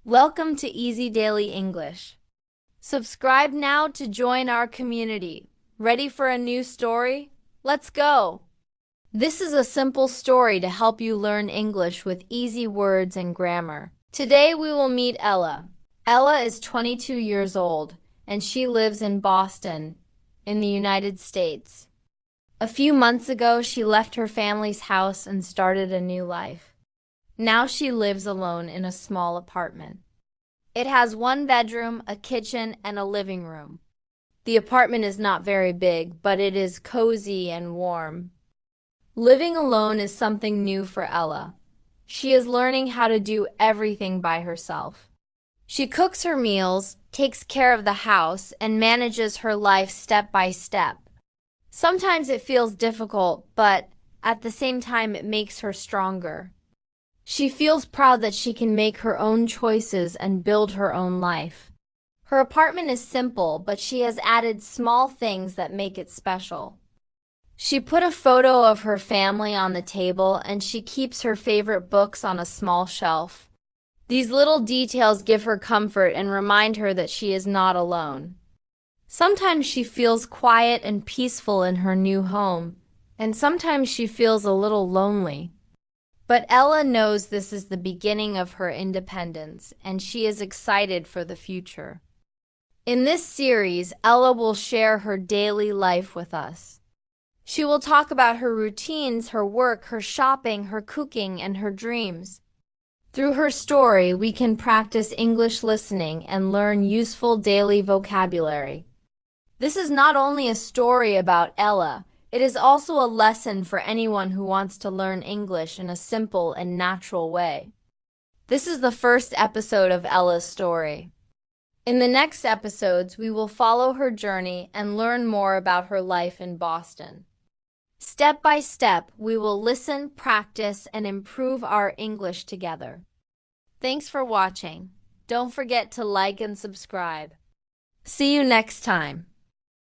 Welcome to Easy Daily English. Subscribe now to join our community. Ready for a new story? Let's go! This is a simple story to help you learn English with easy words and grammar. Today we will meet Ella. Ella is 22 years old, and she lives in Boston, in the United States. A few months ago, she left her family's house and started a new life. Now she lives alone in a small apartment. It has one bedroom, a kitchen, and a living room. The apartment is not very big, but it is cozy and warm. Living alone is something new for Ella. She is learning how to do everything by herself. She cooks her meals, takes care of the house, and manages her life step by step. Sometimes it feels difficult, but at the same time it makes her stronger. She feels proud that she can make her own choices and build her own life. Her apartment is simple, but she has added small things that make it special. She put a photo of her family on the table, and she keeps her favorite books on a small shelf. These little details give her comfort and remind her that she is not alone. Sometimes she feels quiet and peaceful in her new home, and sometimes she feels a little lonely. But Ella knows this is the beginning of her independence, and she is excited for the future. In this series, Ella will share her daily life with us. She will talk about her routines, her work, her shopping, her cooking, and her dreams. Through her story, we can practice English listening and learn useful daily vocabulary. This is not only a story about Ella, it is also a lesson for anyone who wants to learn English in a simple and natural way. This is the first episode of Ella's story. In the next episodes, we will follow her journey and learn more about her life in Boston. Step by step, we will listen, practice, and improve our English together. Thanks for watching. Don't forget to like and subscribe. See you next time.